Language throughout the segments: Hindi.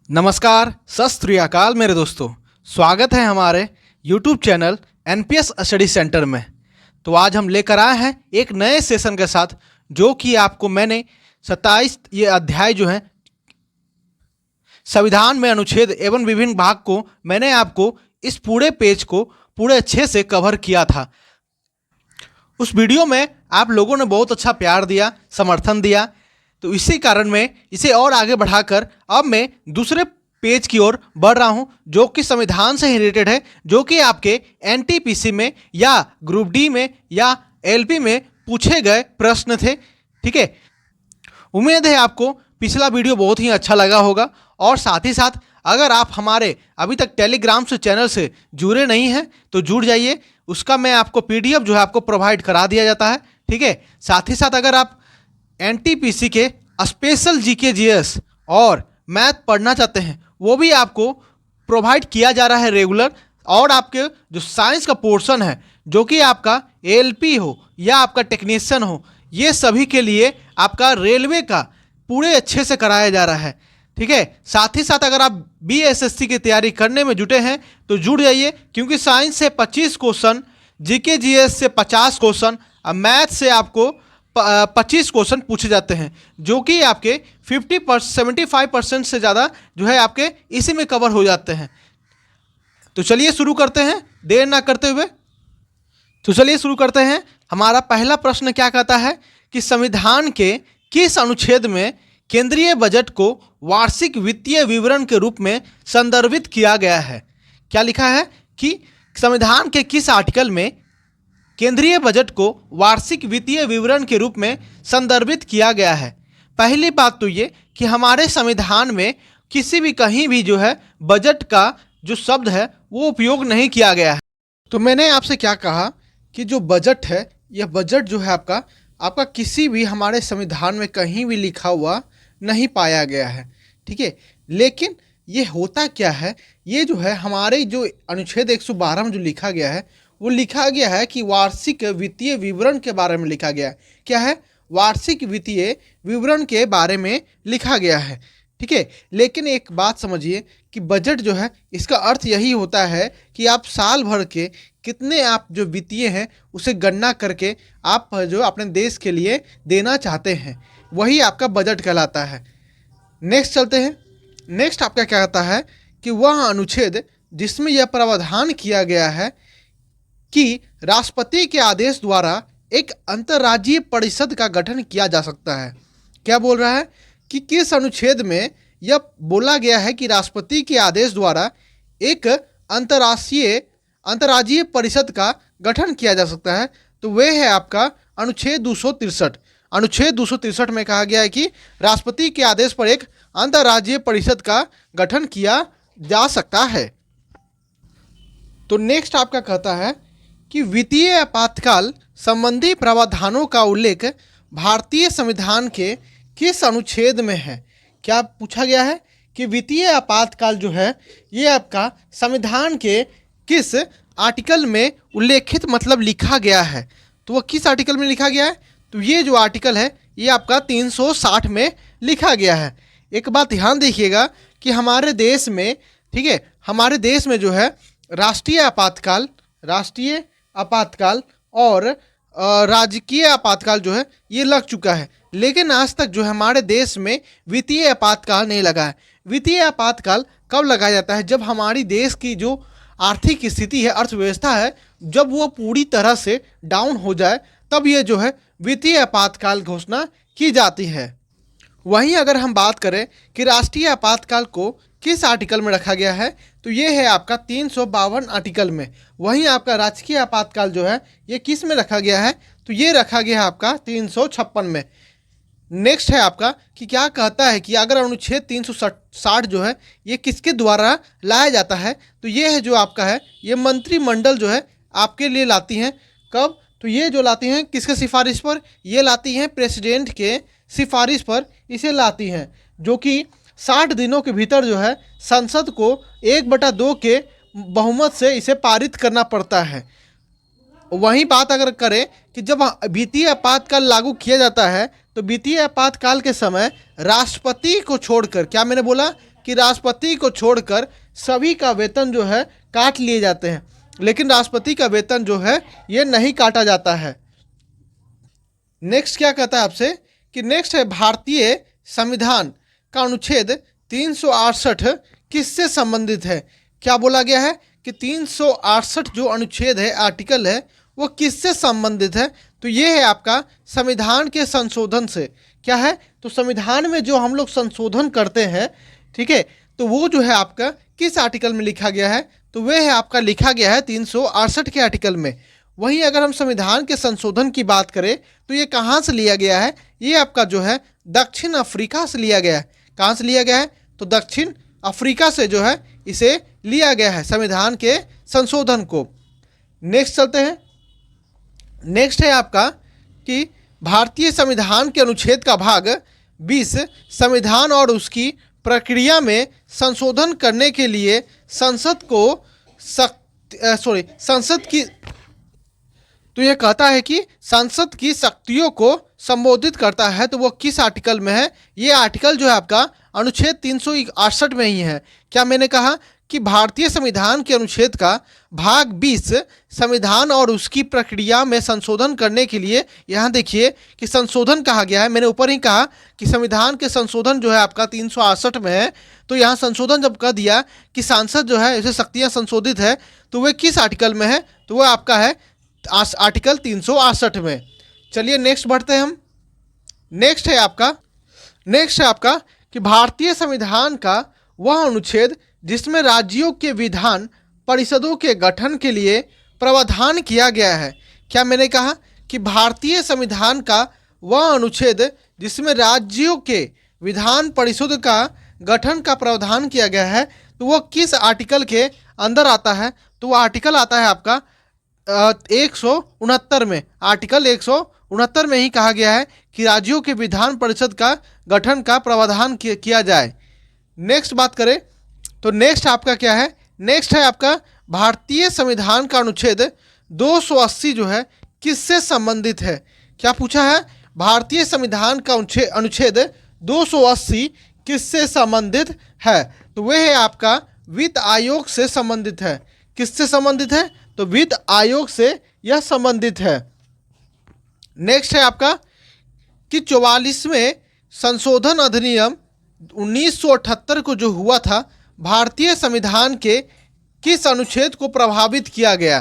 नमस्कार, सत श्री अकाल मेरे दोस्तों। स्वागत है हमारे YouTube channel NPS study centre में। तो आज हम लेकर आए हैं एक नए सेशन के साथ, जो कि आपको मैंने 27 ये अध्याय जो है संविधान में अनुच्छेद एवं विभिन्न भाग को मैंने आपको इस पूरे पेज को पूरे अच्छे से कवर किया था। उस वीडियो में आप लोगों ने बहुत अच्छा प्यार दिया, समर्थन दिया, तो इसी कारण मैं इसे और आगे बढ़ाकर अब मैं दूसरे पेज की ओर बढ़ रहा हूं, जो कि संविधान से रिलेटेड है, जो कि आपके एनटीपीसी में या ग्रुप डी में या एलपी में पूछे गए प्रश्न थे। ठीक है, उम्मीद है आपको पिछला वीडियो बहुत ही अच्छा लगा होगा। और साथ ही साथ अगर आप हमारे अभी तक टेलीग्राम से चैनल से जुड़े नहीं हैं तो जुड़ जाइए। उसका मैं आपको पीडीएफ जो है आपको प्रोवाइड करा दिया जाता है। ठीक है, साथ ही साथ अगर आप एनटीपीसी के स्पेशल जीके जीएस और मैथ पढ़ना चाहते हैं, वो भी आपको प्रोवाइड किया जा रहा है रेगुलर। और आपके जो साइंस का पोर्शन है, जो कि आपका एलपी हो या आपका टेक्नीशियन हो, ये सभी के लिए आपका रेलवे का पूरे अच्छे से कराया जा रहा है। ठीक है, साथ ही साथ अगर आप बीएसएससी की तैयारी करने में जुटे हैं तो जुड़ जाइए, क्योंकि साइंस से 25 क्वेश्चन, जीके जीएस से 50 क्वेश्चन, मैथ से आपको 25 क्वेश्चन पूछे जाते हैं, जो कि आपके 75% से ज़्यादा जो है आपके इसी में कवर हो जाते हैं। तो चलिए शुरू करते हैं देर ना करते हुए। तो चलिए शुरू करते हैं। हमारा पहला प्रश्न क्या कहता है कि संविधान के किस अनुच्छेद में केंद्रीय बजट को वार्षिक वित्तीय विवरण के रूप में संदर्भित किया गया है। क्या लिखा है कि संविधान के किस आर्टिकल में केंद्रीय बजट को वार्षिक वित्तीय विवरण के रूप में संदर्भित किया गया है। पहली बात तो ये कि हमारे संविधान में किसी भी कहीं भी जो है बजट का जो शब्द है वो उपयोग नहीं किया गया है। तो मैंने आपसे क्या कहा कि जो बजट है, यह बजट जो है आपका किसी भी हमारे संविधान में कहीं भी लिखा हुआ नहीं पाया गया है। ठीक है, लेकिन ये होता क्या है, ये जो है हमारे जो अनुच्छेद 112 में जो लिखा गया है, वो लिखा गया है कि वार्षिक वित्तीय विवरण के बारे में लिखा गया है। क्या है? वार्षिक वित्तीय विवरण के बारे में लिखा गया है। ठीक है, लेकिन एक बात समझिए कि बजट जो है इसका अर्थ यही होता है कि आप साल भर के कितने आप जो वित्तीय हैं उसे गणना करके आप जो अपने देश के लिए देना चाहते हैं, वही आपका बजट कहलाता है। नेक्स्ट चलते हैं। नेक्स्ट आपका क्या कहता है कि वह अनुच्छेद जिसमें यह प्रावधान किया गया है कि राष्ट्रपति के आदेश द्वारा एक अंतर्राज्यीय परिषद का गठन किया जा सकता है। क्या बोल रहा है कि किस अनुच्छेद में यह बोला गया है कि राष्ट्रपति के आदेश द्वारा एक अंतर्राज्यीय परिषद का गठन किया जा सकता है। तो वह है आपका अनुच्छेद 263। अनुच्छेद 263 में कहा गया है कि राष्ट्रपति के आदेश पर एक अंतर्राज्यीय परिषद का गठन किया जा सकता है। तो नेक्स्ट आपका कहता है कि वित्तीय आपातकाल संबंधी प्रावधानों का उल्लेख भारतीय संविधान के किस अनुच्छेद में है। क्या पूछा गया है कि वित्तीय आपातकाल जो है ये आपका संविधान के किस आर्टिकल में उल्लेखित मतलब लिखा गया है। तो वह किस आर्टिकल में लिखा गया है? तो ये जो आर्टिकल है ये आपका 360 में लिखा गया है। एक बात ध्यान देखिएगा कि हमारे देश में, ठीक है, हमारे देश में जो है राष्ट्रीय आपातकाल और राजकीय आपातकाल जो है ये लग चुका है, लेकिन आज तक जो है हमारे देश में वित्तीय आपातकाल नहीं लगा है। वित्तीय आपातकाल कब लगाया जाता है? जब हमारी देश की जो आर्थिक स्थिति है, अर्थव्यवस्था है, जब वो पूरी तरह से डाउन हो जाए, तब ये जो है वित्तीय आपातकाल घोषणा की जाती है। वहीं अगर हम बात करें कि राष्ट्रीय आपातकाल को किस आर्टिकल में रखा गया है, तो ये है आपका 352 आर्टिकल में। वहीं आपका राजकीय आपातकाल जो है ये किस में रखा गया है? तो ये रखा गया है आपका 356 में। नेक्स्ट है आपका कि क्या कहता है कि अगर अनुच्छेद 360 जो है ये किसके द्वारा लाया जाता है, तो ये है जो आपका है ये मंत्रिमंडल जो है आपके लिए लाती हैं। कब? तो ये जो लाती हैं किसके सिफारिश पर? ये लाती हैं प्रेसिडेंट के सिफारिश पर इसे लाती हैं, जो कि 60 दिनों के भीतर जो है संसद को 1/2 के बहुमत से इसे पारित करना पड़ता है। वहीं बात अगर करें कि जब वित्तीय आपातकाल लागू किया जाता है तो वित्तीय आपातकाल के समय राष्ट्रपति को छोड़कर, क्या मैंने बोला कि राष्ट्रपति को छोड़कर सभी का वेतन जो है काट लिए जाते हैं, लेकिन राष्ट्रपति का वेतन जो है ये नहीं काटा जाता है। नेक्स्ट क्या कहता है आपसे कि नेक्स्ट है भारतीय संविधान का अनुच्छेद 368 किससे संबंधित है। क्या बोला गया है कि 368 जो अनुच्छेद है, आर्टिकल है, वो किससे संबंधित है। तो ये है आपका संविधान के संशोधन से। क्या है, तो संविधान में जो हम लोग संशोधन करते हैं, ठीक है, तो वो जो है आपका किस आर्टिकल में लिखा गया है, तो वह है आपका लिखा गया है 368 के आर्टिकल में। वहीं अगर हम संविधान के संशोधन की बात करें तो ये कहाँ से लिया गया है, ये आपका जो है दक्षिण अफ्रीका से लिया गया है। कहाँ से लिया गया है, तो दक्षिण अफ्रीका से जो है इसे लिया गया है संविधान के संशोधन को। नेक्स्ट चलते हैं। नेक्स्ट है आपका कि भारतीय संविधान के अनुच्छेद का भाग 20 संविधान और उसकी प्रक्रिया में संशोधन करने के लिए संसद की, तो यह कहता है कि संसद की शक्तियों को संबोधित करता है। तो वो किस आर्टिकल में है, ये आर्टिकल जो है आपका अनुच्छेद 368 में ही है। क्या मैंने कहा कि भारतीय संविधान के अनुच्छेद का भाग 20 संविधान और उसकी प्रक्रिया में संशोधन करने के लिए, यहाँ देखिए कि संशोधन कहा गया है। मैंने ऊपर ही कहा कि संविधान के संशोधन जो है आपका 368 में है। तो यहाँ संशोधन जब कह दिया कि सांसद जो है इसे शक्तियाँ संशोधित है, तो वह किस आर्टिकल में है, तो वह आपका है आर्टिकल 368 में। चलिए नेक्स्ट बढ़ते हैं हम। नेक्स्ट है आपका कि भारतीय संविधान का वह अनुच्छेद जिसमें राज्यों के विधान परिषदों के गठन के लिए प्रावधान किया गया है। क्या मैंने कहा कि भारतीय संविधान का वह अनुच्छेद जिसमें राज्यों के विधान परिषद का गठन का प्रावधान किया गया है, तो वह किस आर्टिकल के अंदर आता है, तो वह आर्टिकल आता है आपका 169 में। आर्टिकल 169 में ही कहा गया है कि राज्यों के विधान परिषद का गठन का प्रावधान किया जाए। नेक्स्ट बात करें तो नेक्स्ट आपका क्या है, नेक्स्ट है आपका भारतीय संविधान का अनुच्छेद 280 जो है किससे संबंधित है। क्या पूछा है, भारतीय संविधान का अनुच्छेद 280 किससे संबंधित है, तो वह है आपका वित्त आयोग से संबंधित है। किससे संबंधित है, तो वित्त आयोग से यह संबंधित है। नेक्स्ट है आपका कि 44वें संशोधन अधिनियम 1978 को जो हुआ था, भारतीय संविधान के किस अनुच्छेद को प्रभावित किया गया।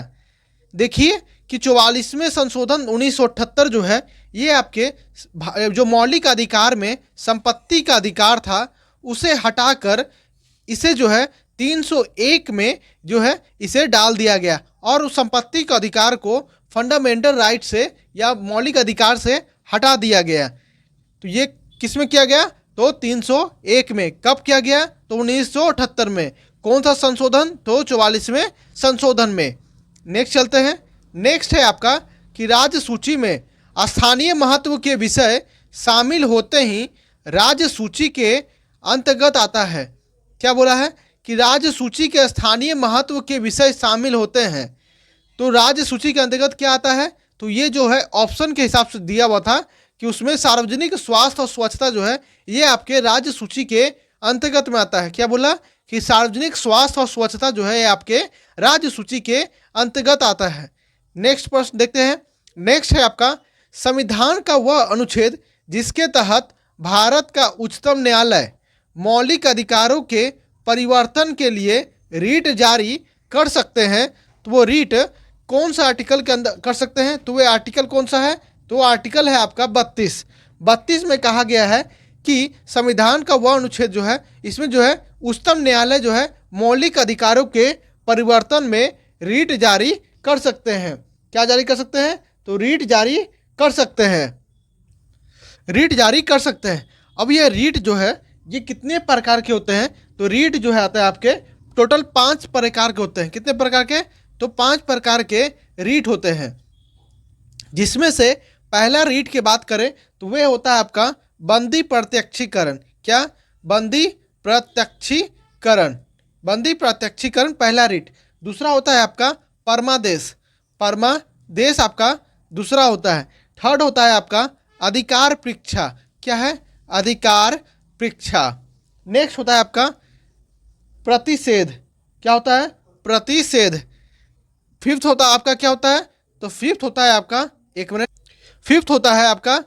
देखिए कि 44वें संशोधन 1978 जो है ये आपके जो मौलिक अधिकार में संपत्ति का अधिकार था उसे हटाकर इसे जो है 301 में जो है इसे डाल दिया गया और उस संपत्ति के अधिकार को फंडामेंटल राइट से या मौलिक अधिकार से हटा दिया गया। तो ये किस में किया गया, तो 301 में। कब किया गया, तो 1978 में। कौन सा संशोधन, तो 44वें संशोधन में। नेक्स्ट चलते हैं। नेक्स्ट है आपका कि राज्य सूची में स्थानीय महत्व के विषय शामिल होते ही राज्य सूची के अंतर्गत आता है। क्या बोला है कि राज्य सूची के स्थानीय महत्व के विषय शामिल होते हैं, तो राज्य सूची के अंतर्गत क्या आता है, तो ये जो है ऑप्शन के हिसाब से दिया हुआ था कि उसमें सार्वजनिक स्वास्थ्य और स्वच्छता जो है ये आपके राज्य सूची के अंतर्गत में आता है। क्या बोला कि सार्वजनिक स्वास्थ्य और स्वच्छता जो है ये आपके राज्य सूची के अंतर्गत आता है। नेक्स्ट प्रश्न देखते हैं। नेक्स्ट है आपका संविधान का वह अनुच्छेद जिसके तहत भारत का उच्चतम न्यायालय मौलिक अधिकारों के परिवर्तन के लिए रीट जारी कर सकते हैं, तो वो रीट कौन सा आर्टिकल के अंदर कर सकते हैं, तो वह आर्टिकल कौन सा है, तो आर्टिकल है आपका 32 में कहा गया है कि संविधान का वह अनुच्छेद जो है इसमें जो है उच्चतम न्यायालय जो है मौलिक अधिकारों के परिवर्तन में रीट जारी कर सकते हैं। क्या जारी कर सकते हैं, तो रीट जारी कर सकते हैं, रीट जारी कर सकते हैं। अब ये रीट जो है ये कितने प्रकार के होते हैं, तो रीट जो है आता है आपके टोटल 5 प्रकार के होते हैं। कितने प्रकार के, तो 5 प्रकार के रीट होते हैं, जिसमें से पहला रीट की बात करें तो वह होता है आपका बंदी प्रत्यक्षीकरण। क्या, बंदी प्रत्यक्षीकरण, बंदी प्रत्यक्षीकरण पहला रीट। दूसरा होता है आपका परमादेश, परमादेश आपका दूसरा होता है। थर्ड होता है आपका अधिकार परीक्षा। क्या है, अधिकार परीक्षा। नेक्स्ट होता है आपका प्रतिषेध, क्या होता है? प्रतिषेध। फिफ्थ होता है आपका, क्या होता है? तो फिफ्थ होता है आपका, एक मिनट, फिफ्थ होता है आपका,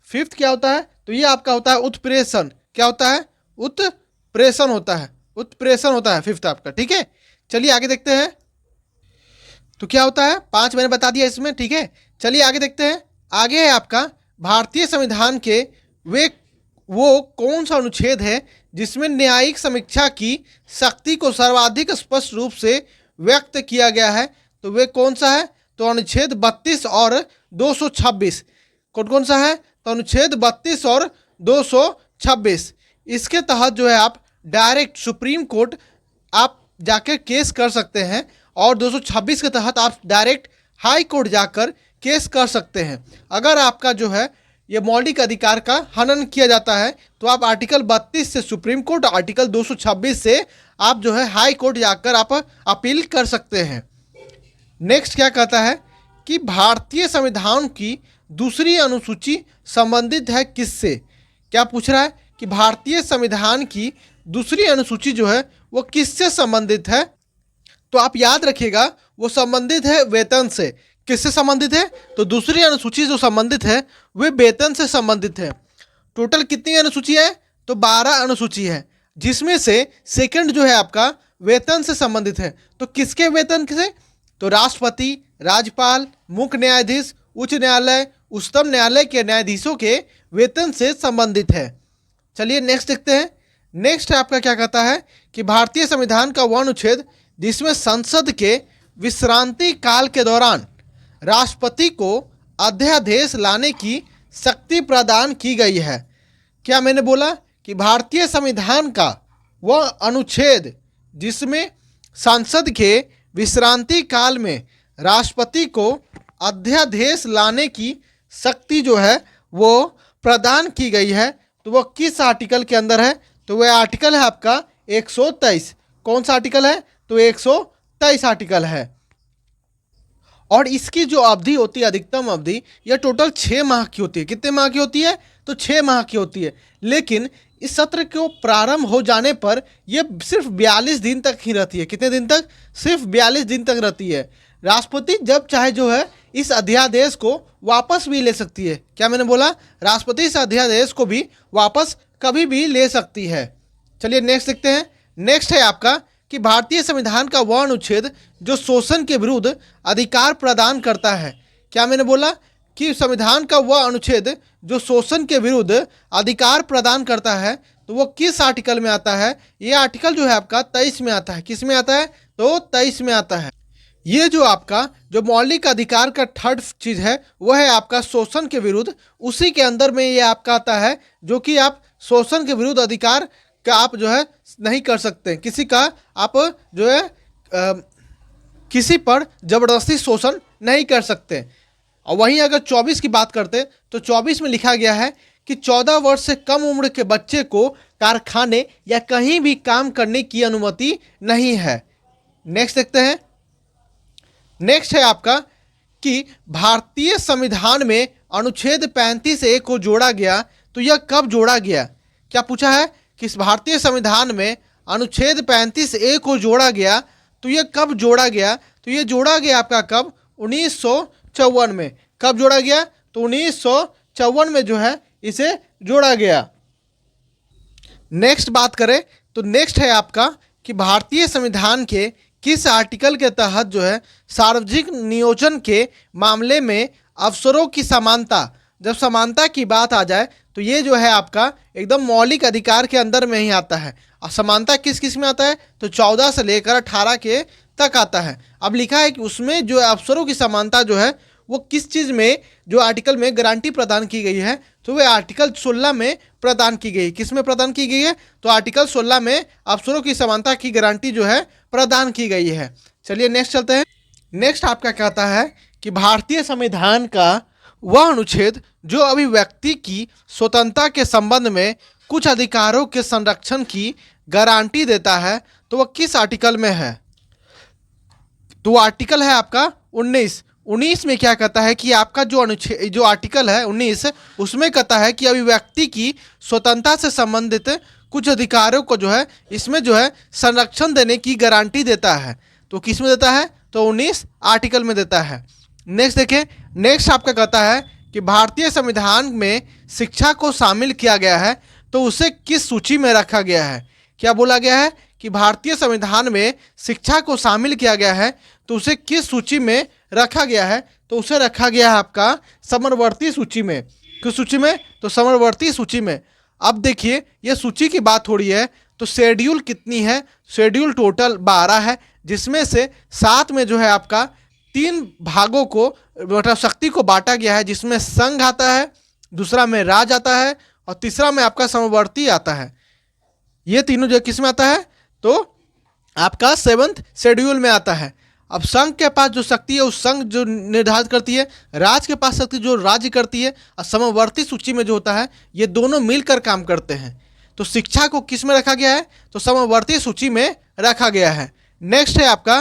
फिफ्थ क्या होता है? तो ये आपका होता है उत्प्रेषण। क्या होता है? उत्प्रेषण होता है, उत्प्रेषण होता है फिफ्थ आपका। ठीक है, चलिए आगे देखते हैं। तो क्या होता है? 5 मैंने बता दिया इसमें। ठीक है, चलिए आगे देखते हैं। आगे है आपका भारतीय संविधान के वो कौन सा अनुच्छेद है जिसमें न्यायिक समीक्षा की शक्ति को सर्वाधिक स्पष्ट रूप से व्यक्त किया गया है? तो वे कौन सा है? तो अनुच्छेद 32 और 226। कौन कौन सा है? तो अनुच्छेद 32 और 226। इसके तहत जो है आप डायरेक्ट सुप्रीम कोर्ट आप जाकर केस कर सकते हैं, और 226 के तहत आप डायरेक्ट हाई कोर्ट जाकर केस कर सकते हैं। अगर आपका जो है ये मौलिक अधिकार का हनन किया जाता है तो आप आर्टिकल 32 से सुप्रीम कोर्ट, आर्टिकल 226 से आप जो है हाई कोर्ट जाकर आप अपील कर सकते हैं। नेक्स्ट क्या कहता है कि भारतीय संविधान की दूसरी अनुसूची संबंधित है किससे? क्या पूछ रहा है कि भारतीय संविधान की दूसरी अनुसूची जो है वो किससे संबंधित है? तो आप याद रखिएगा वो संबंधित है वेतन से। किससे संबंधित है? तो दूसरी अनुसूची जो संबंधित है वे वेतन से संबंधित है। टोटल कितनी अनुसूची है? तो 12 अनुसूची है, जिसमें से सेकंड जो है आपका वेतन से संबंधित है। तो किसके वेतन से? तो राष्ट्रपति, राज्यपाल, मुख्य न्यायाधीश, उच्च न्यायालय, उच्चतम न्यायालय के न्यायाधीशों के वेतन से संबंधित है। चलिए नेक्स्ट देखते हैं। नेक्स्ट आपका क्या कहता है कि भारतीय संविधान का वह अनुच्छेद जिसमें संसद के विश्रांति काल के दौरान राष्ट्रपति को अध्यादेश लाने की शक्ति प्रदान की गई है। क्या मैंने बोला कि भारतीय संविधान का वह अनुच्छेद जिसमें संसद के विश्रांति काल में राष्ट्रपति को अध्यादेश लाने की शक्ति जो है वो प्रदान की गई है, तो वह किस आर्टिकल के अंदर है? तो वह आर्टिकल है आपका 123। कौन सा आर्टिकल है? तो 123 आर्टिकल है। और इसकी जो अवधि होती है, अधिकतम अवधि, यह टोटल 6 माह की होती है। कितने माह की होती है? तो 6 माह की होती है। लेकिन इस सत्र को प्रारंभ हो जाने पर यह सिर्फ 42 दिन तक ही रहती है। कितने दिन तक? सिर्फ 42 दिन तक रहती है। राष्ट्रपति जब चाहे जो है इस अध्यादेश को वापस भी ले सकती है। क्या मैंने बोला? राष्ट्रपति इस अध्यादेश को भी वापस कभी भी ले सकती है। चलिए नेक्स्ट देखते हैं। नेक्स्ट है आपका कि भारतीय संविधान का वह अनुच्छेद जो शोषण के विरुद्ध अधिकार प्रदान करता है। क्या मैंने बोला कि संविधान का वह अनुच्छेद जो शोषण के विरुद्ध अधिकार प्रदान करता है, तो वो किस आर्टिकल में आता है? ये आर्टिकल जो है आपका 23 में आता है। किस में आता है? तो 23 में आता है। ये जो आपका जो मौलिक अधिकार का थर्ड चीज़ है वह है आपका शोषण के विरुद्ध। उसी के अंदर में ये आपका आता है जो कि आप शोषण के विरुद्ध अधिकार का आप जो है नहीं कर सकते। किसी का आप जो है किसी पर जबरदस्ती शोषण नहीं कर सकते। और वहीं अगर 24 की बात करते तो 24 में लिखा गया है कि 14 वर्ष से कम उम्र के बच्चे को कारखाने या कहीं भी काम करने की अनुमति नहीं है। नेक्स्ट देखते हैं। नेक्स्ट है आपका कि भारतीय संविधान में अनुच्छेद 35A को जोड़ा गया, तो यह कब जोड़ा गया? क्या पूछा है कि इस भारतीय संविधान में अनुच्छेद 35A को जोड़ा गया, तो यह कब जोड़ा गया? तो यह जोड़ा गया आपका कब? 1954 में। कब जोड़ा गया? तो 1954 में जो है इसे जोड़ा गया। नेक्स्ट बात करें तो नेक्स्ट है आपका कि भारतीय संविधान के किस आर्टिकल के तहत जो है सार्वजनिक नियोजन के मामले में अवसरों की समानता, जब समानता की बात आ जाए तो ये जो है आपका एकदम मौलिक अधिकार के अंदर में ही आता है। और समानता किस किस में आता है? तो 14 से लेकर 18 के तक आता है। अब लिखा है कि उसमें जो अवसरों की समानता जो है वो किस चीज़ में जो आर्टिकल में गारंटी प्रदान की गई है, तो वह आर्टिकल 16 में प्रदान की गई। किस में प्रदान की गई है? तो आर्टिकल 16 में अवसरों की समानता की गारंटी जो है प्रदान की गई है। चलिए नेक्स्ट चलते हैं। नेक्स्ट आपका कहता है कि भारतीय संविधान का वह अनुच्छेद जो अभिव्यक्ति की स्वतंत्रता के संबंध में कुछ अधिकारों के संरक्षण की गारंटी देता है, तो वह किस आर्टिकल में है? तो आर्टिकल है आपका 19 में क्या कहता है कि आपका जो अनुच्छेद जो आर्टिकल है 19 उसमें कहता है कि अभिव्यक्ति की स्वतंत्रता से संबंधित कुछ अधिकारों को जो है इसमें जो है संरक्षण देने की गारंटी देता है। तो किस में देता है? तो 19 आर्टिकल में देता है। नेक्स्ट देखें, नेक्स्ट आपका कहता है कि भारतीय संविधान में शिक्षा को शामिल किया गया है तो उसे किस सूची में रखा गया है? क्या बोला गया है कि भारतीय संविधान में शिक्षा को शामिल किया गया है तो उसे किस सूची में रखा गया है? तो उसे रखा गया है आपका समवर्ती सूची में। किस सूची में? तो समवर्ती सूची में। अब देखिए ये सूची की बात हो रही है तो शेड्यूल कितनी है? शेड्यूल टोटल 12 है, जिसमें से 7 में जो है आपका 3 भागों को मतलब शक्ति को बांटा गया है, जिसमें संघ आता है, दूसरा में राज आता है और तीसरा में आपका समवर्ती आता है। ये तीनों जो किस में आता है? तो आपका 7th शेड्यूल में आता है। अब संघ के पास जो शक्ति है उस संघ जो निर्धारित करती है, राज के पास शक्ति जो राज्य करती है, और समवर्ती सूची में जो होता है ये दोनों मिलकर काम करते हैं। तो शिक्षा को किस में रखा गया है? तो समवर्ती सूची में रखा गया है। नेक्स्ट है आपका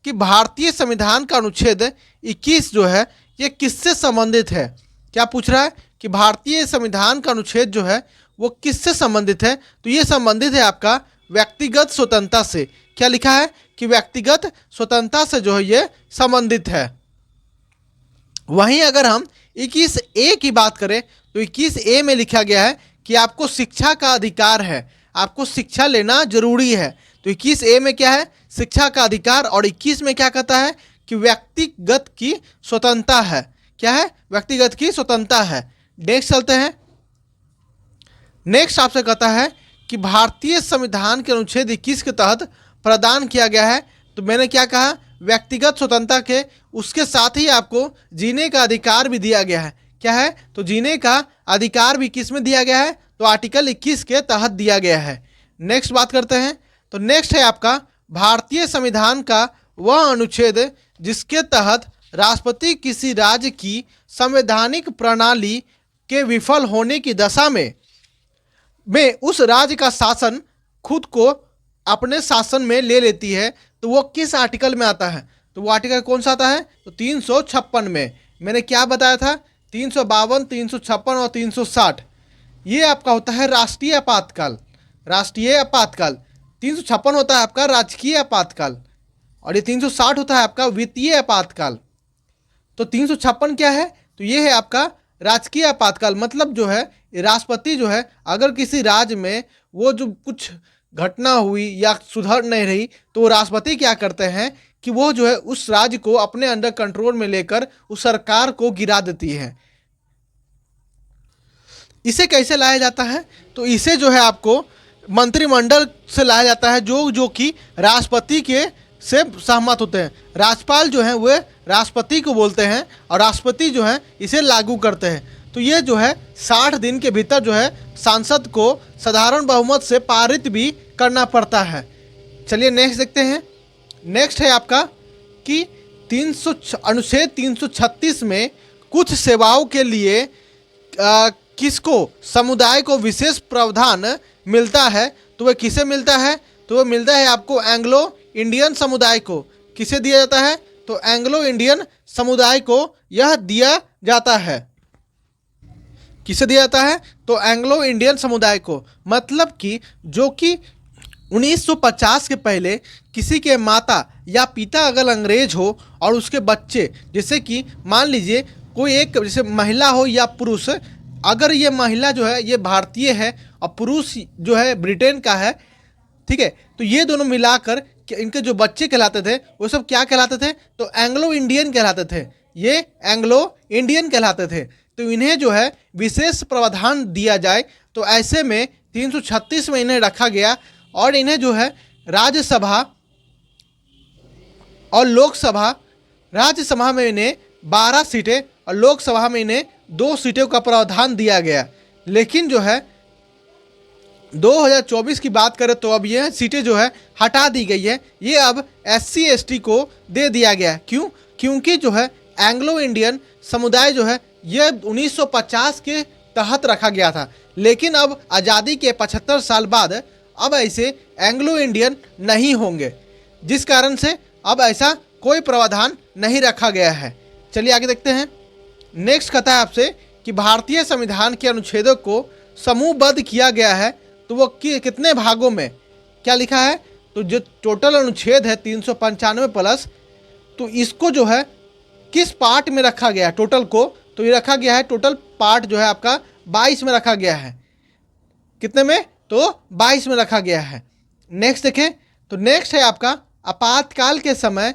कि भारतीय संविधान का अनुच्छेद 21 जो है ये किससे संबंधित है? क्या पूछ रहा है कि भारतीय संविधान का अनुच्छेद जो है वो किससे संबंधित है? तो ये संबंधित है आपका व्यक्तिगत स्वतंत्रता से। क्या लिखा है कि व्यक्तिगत स्वतंत्रता से जो है ये संबंधित है। वहीं अगर हम 21A की बात करें तो 21A में लिखा गया है कि आपको शिक्षा का अधिकार है, आपको शिक्षा लेना जरूरी है। तो 21A में क्या है? शिक्षा का अधिकार। और 21 में क्या कहता है कि व्यक्तिगत की स्वतंत्रता है। क्या है? व्यक्तिगत की स्वतंत्रता है। नेक्स्ट चलते हैं। नेक्स्ट आपसे कहता है कि भारतीय संविधान के अनुच्छेद 21 के तहत प्रदान किया गया है। तो मैंने क्या कहा? व्यक्तिगत स्वतंत्रता के उसके साथ ही आपको जीने का अधिकार भी दिया गया है। क्या है? तो जीने का अधिकार भी किस में दिया गया है? तो आर्टिकल 21 के तहत दिया गया है। नेक्स्ट बात करते हैं। तो नेक्स्ट है आपका भारतीय संविधान का वह अनुच्छेद जिसके तहत राष्ट्रपति किसी राज्य की संवैधानिक प्रणाली के विफल होने की दशा में उस राज्य का शासन खुद को अपने शासन में ले लेती है। तो वो किस आर्टिकल में आता है? तो वो आर्टिकल कौन सा आता है? तो 356 में। मैंने क्या बताया था? 352, 356 और 360 ये आपका होता है राष्ट्रीय आपातकाल। राष्ट्रीय आपातकाल 356 होता है आपका राजकीय आपातकाल और ये 360 होता है आपका वित्तीय आपातकाल। तो 356 क्या है? तो ये है आपका राजकीय आपातकाल। मतलब जो है राष्ट्रपति जो है अगर किसी राज्य में वो जो कुछ घटना हुई या सुधर नहीं रही तो राष्ट्रपति क्या करते हैं कि वो जो है उस राज्य को अपने अंडर कंट्रोल में लेकर उस सरकार को गिरा देती है। इसे कैसे लाया जाता है? तो इसे जो है आपको मंत्रिमंडल से लाया जाता है जो कि राष्ट्रपति के से सहमत होते हैं। राज्यपाल जो हैं वे राष्ट्रपति को बोलते हैं और राष्ट्रपति जो है इसे लागू करते हैं। तो ये जो है 60 दिन के भीतर जो है सांसद को साधारण बहुमत से पारित भी करना पड़ता है। चलिए नेक्स्ट देखते हैं। नेक्स्ट है आपका कि अनुच्छेद 336 में कुछ सेवाओं के लिए किसको समुदाय को विशेष प्रावधान मिलता है? तो वह किसे मिलता है? तो वह मिलता है आपको एंग्लो इंडियन समुदाय को। किसे दिया जाता है? तो एंग्लो इंडियन समुदाय को यह दिया जाता है। किसे दिया जाता है? तो एंग्लो इंडियन समुदाय को। मतलब कि जो कि 1950 के पहले किसी के माता या पिता अगर अंग्रेज हो और उसके बच्चे, जैसे कि मान लीजिए कोई एक जैसे महिला हो या पुरुष, अगर ये महिला जो है ये भारतीय है और पुरुष जो है ब्रिटेन का है, ठीक है, तो ये दोनों मिलाकर इनके जो बच्चे कहलाते थे वो सब क्या कहलाते थे? तो एंग्लो इंडियन कहलाते थे। ये एंग्लो इंडियन कहलाते थे। तो इन्हें जो है विशेष प्रावधान दिया जाए तो ऐसे में 336 में इन्हें रखा गया और इन्हें जो है राज्यसभा और लोकसभा, राज्यसभा में इन्हें 12 सीटें और लोकसभा में इन्हें 2 सीटों का प्रावधान दिया गया। लेकिन जो है 2024 की बात करें तो अब यह सीटें जो है हटा दी गई है। ये अब SC ST को दे दिया गया। क्यों? क्योंकि जो है एंग्लो इंडियन समुदाय जो है यह 1950 के तहत रखा गया था, लेकिन अब आज़ादी के 75 साल बाद अब ऐसे एंग्लो इंडियन नहीं होंगे, जिस कारण से अब ऐसा कोई प्रावधान नहीं रखा गया है। चलिए आगे देखते हैं। नेक्स्ट कहता है आपसे कि भारतीय संविधान के अनुच्छेदों को समूहबद्ध किया गया है तो वो कितने भागों में, क्या लिखा है, तो जो टोटल अनुच्छेद है 395 प्लस, तो इसको जो है किस पार्ट में रखा गया है टोटल को, तो ये रखा गया है टोटल पार्ट जो है आपका 22 में रखा गया है। कितने में, तो 22 में रखा गया है। नेक्स्ट देखें, तो नेक्स्ट है आपका आपातकाल के समय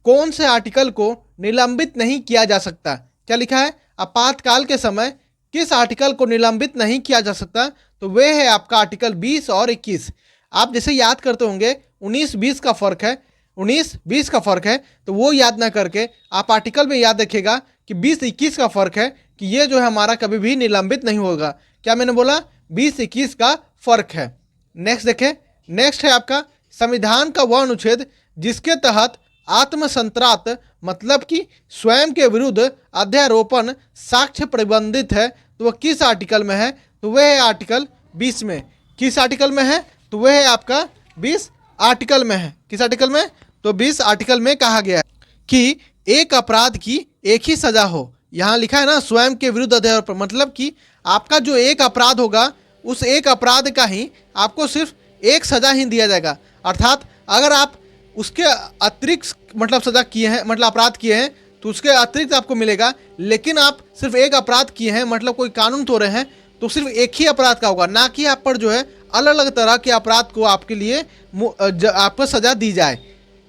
कौन से आर्टिकल को निलंबित नहीं किया जा सकता। क्या लिखा है, आपातकाल के समय किस आर्टिकल को निलंबित नहीं किया जा सकता, तो वे है आपका आर्टिकल 20 और 21। आप जैसे याद करते होंगे 19-20 का फर्क है, 19-20 का फर्क है, तो वो याद ना करके आप आर्टिकल में याद रखिएगा कि 20-21 का फर्क है, कि ये जो है हमारा कभी भी निलंबित नहीं होगा। क्या मैंने बोला, 20-21 का फर्क है। नेक्स्ट देखें, नेक्स्ट है आपका संविधान का वह अनुच्छेद जिसके तहत आत्मसंत्रात मतलब कि स्वयं के विरुद्ध अध्यारोपण साक्ष्य प्रतिबंधित है, तो वह किस आर्टिकल में है, तो वह है आर्टिकल 20 में। किस आर्टिकल में है, तो वह है आपका 20 आर्टिकल में है। किस आर्टिकल में, तो 20 आर्टिकल में कहा गया है कि एक अपराध की एक ही सजा हो। यहाँ लिखा है ना स्वयं के विरुद्ध अध्यारोपण, मतलब कि आपका जो एक अपराध होगा उस एक अपराध का ही आपको सिर्फ एक सजा ही दिया जाएगा। अर्थात अगर आप उसके अतिरिक्त मतलब सजा किए हैं, मतलब अपराध किए हैं, तो उसके अतिरिक्त आपको मिलेगा, लेकिन आप सिर्फ एक अपराध किए हैं मतलब कोई कानून तोड़े हैं, तो सिर्फ एक ही अपराध का होगा, ना कि आप पर जो है अलग अलग तरह के अपराध को आपके लिए आपको सजा दी जाए।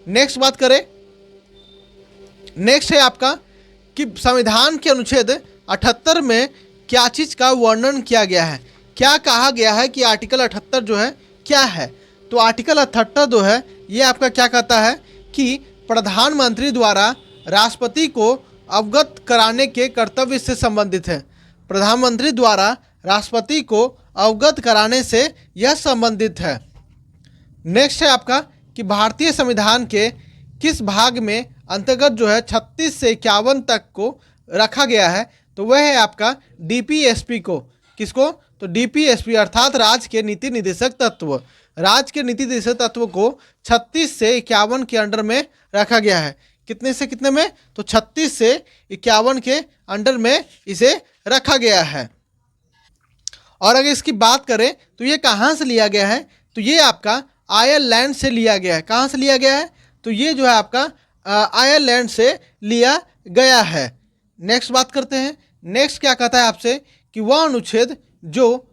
नेक्स्ट बात करें, नेक्स्ट है आपका कि संविधान के अनुच्छेद 78 में क्या चीज़ का वर्णन किया गया है। क्या कहा गया है कि आर्टिकल 78 जो है क्या है, तो आर्टिकल 78 जो है ये आपका क्या कहता है कि प्रधानमंत्री द्वारा राष्ट्रपति को अवगत कराने के कर्तव्य से संबंधित है। प्रधानमंत्री द्वारा राष्ट्रपति को अवगत कराने से यह संबंधित है। नेक्स्ट है आपका कि भारतीय संविधान के किस भाग में अंतर्गत जो है 36 से 51 तक को रखा गया है, तो वह है आपका डीपीएसपी को। किसको, तो डीपीएसपी अर्थात राज्य के नीति निर्देशक तत्व। राज्य के नीति निर्देशक तत्व को 36 से 51 के अंडर में रखा गया है। कितने से कितने में, तो 36 से 51 के अंडर में इसे रखा गया है। और अगर इसकी बात करें तो ये कहाँ से लिया गया है, तो ये आपका आयरलैंड से लिया गया है। कहाँ से लिया गया है, तो ये जो है आपका आयरलैंड से लिया गया है। नेक्स्ट बात करते हैं, नेक्स्ट क्या कहता है आपसे कि वह अनुच्छेद जो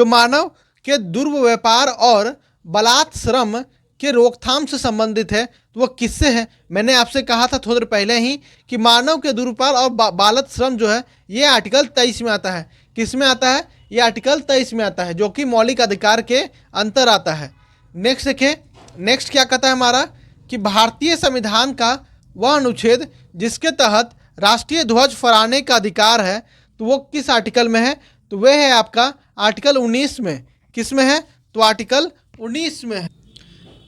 मानव के दुर्व्यापार और बलात् श्रम के रोकथाम से संबंधित है, तो वह किससे है। मैंने आपसे कहा था थोड़ी देर पहले ही कि मानव के दुर्व्यापार और बालत श्रम जो है ये आर्टिकल 23 में आता है। किस में आता है, ये आर्टिकल 23 में आता है, जो कि मौलिक अधिकार के अंतर आता है। नेक्स्ट देखिए, नेक्स्ट क्या कहता है हमारा कि भारतीय संविधान का वह अनुच्छेद जिसके तहत राष्ट्रीय ध्वज फहराने का अधिकार है, तो वो किस आर्टिकल में है, तो वह है आपका आर्टिकल 19 में। किस में है, तो आर्टिकल 19 में है,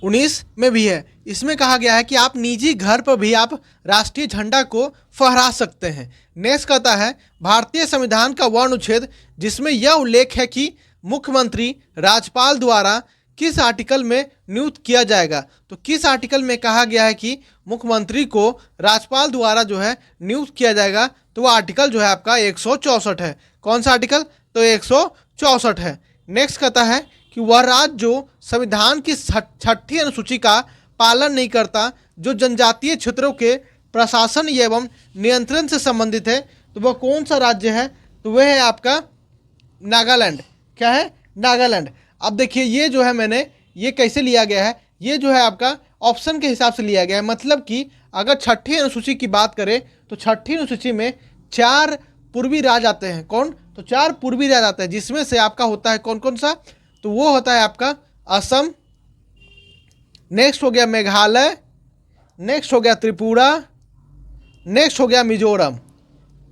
19 में भी है। इसमें कहा गया है कि आप निजी घर पर भी आप राष्ट्रीय झंडा को फहरा सकते हैं। नेक्स्ट कहता है भारतीय संविधान का वह अनुच्छेद जिसमें यह उल्लेख है कि मुख्यमंत्री राज्यपाल द्वारा किस आर्टिकल में नियुक्त किया जाएगा, तो किस आर्टिकल में कहा गया है कि मुख्यमंत्री को राज्यपाल द्वारा जो है नियुक्त किया जाएगा, तो वह आर्टिकल जो है आपका 164 है। कौन सा आर्टिकल, तो 164 है। नेक्स्ट कहता है कि वह राज्य जो संविधान की 6ठी अनुसूची का पालन नहीं करता, जो जनजातीय क्षेत्रों के प्रशासन एवं नियंत्रण से संबंधित है, तो वह कौन सा राज्य है, तो वह है आपका नागालैंड। क्या है, नागालैंड। अब देखिए ये जो है मैंने ये कैसे लिया गया है, ये जो है आपका ऑप्शन के हिसाब से लिया गया है। मतलब कि अगर 6ठी अनुसूची की बात करें तो 6ठी अनुसूची में 4 पूर्वी राज्य आते हैं। कौन, तो 4 पूर्वी राज्य आते हैं, जिसमें से आपका होता है कौन कौन सा, तो वो होता है आपका असम, नेक्स्ट हो गया मेघालय, नेक्स्ट हो गया त्रिपुरा, नेक्स्ट हो गया मिजोरम।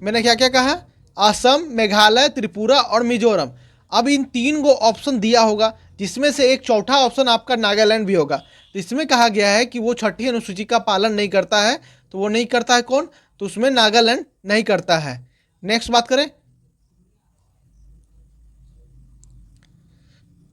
मैंने क्या क्या कहा, असम, मेघालय, त्रिपुरा और मिजोरम। अब इन 3 को ऑप्शन दिया होगा, जिसमें से एक चौथा ऑप्शन आपका नागालैंड भी होगा। तो इसमें कहा गया है कि वो 6ठी अनुसूची का पालन नहीं करता है, तो वो नहीं करता है कौन, तो उसमें नागालैंड नहीं करता है। नेक्स्ट बात करें,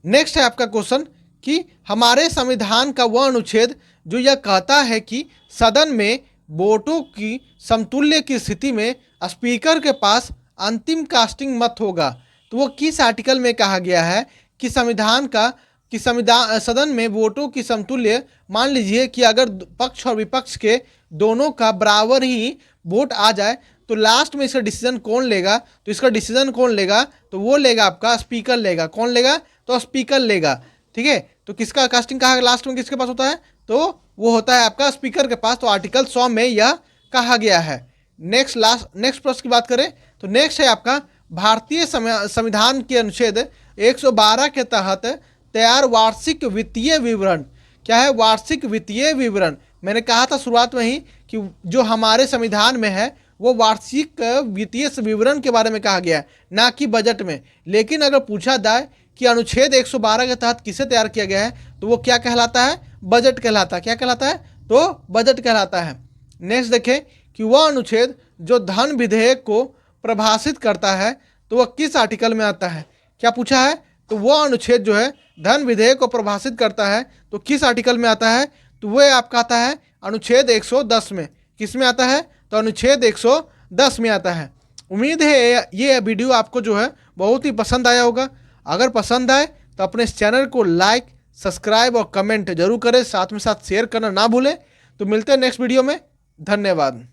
नेक्स्ट है आपका क्वेश्चन कि हमारे संविधान का वह अनुच्छेद जो यह कहता है कि सदन में वोटों की समतुल्य की स्थिति में स्पीकर के पास अंतिम कास्टिंग मत होगा। तो वो किस आर्टिकल में कहा गया है कि संविधान सदन में वोटों की समतुल्य, मान लीजिए कि अगर पक्ष और विपक्ष के दोनों का बराबर ही वोट आ जाए तो लास्ट में इसका डिसीजन कौन लेगा? तो इसका डिसीजन कौन लेगा? तो वो लेगा आपका स्पीकर लेगा। कौन लेगा? तो स्पीकर लेगा। ठीक है, तो किसका कास्टिंग कहा लास्ट में किसके पास होता है? तो वो होता है आपका स्पीकर के पास। तो आर्टिकल 100 में यह कहा गया है। नेक्स्ट प्रश्न की बात करें तो नेक्स्ट है आपका भारतीय संविधान के अनुच्छेद 112 के तहत तैयार वार्षिक वित्तीय विवरण। क्या है? वार्षिक वित्तीय विवरण। मैंने कहा था शुरुआत में ही कि जो हमारे संविधान में है वो वार्षिक वित्तीय विवरण के बारे में कहा गया है, ना कि बजट में। लेकिन अगर पूछा जाए कि अनुच्छेद 112 के तहत किसे तैयार किया गया है तो वो क्या कहलाता है? बजट कहलाता है। क्या कहलाता है? तो बजट कहलाता है। नेक्स्ट देखें कि वह अनुच्छेद जो धन विधेयक को परिभाषित करता है तो वह किस आर्टिकल में आता है? क्या पूछा है? तो वह अनुच्छेद जो है धन विधेयक को परिभाषित करता है तो किस आर्टिकल में आता है? तो वह आपका आता है अनुच्छेद 110 में। किस में आता है? तो अनुच्छेद 110 में आता है। उम्मीद है ये वीडियो आपको जो है बहुत ही पसंद आया होगा। अगर पसंद आए तो अपने इस चैनल को लाइक, सब्सक्राइब और कमेंट जरूर करें, साथ में साथ शेयर करना ना भूलें। तो मिलते हैं नेक्स्ट वीडियो में। धन्यवाद।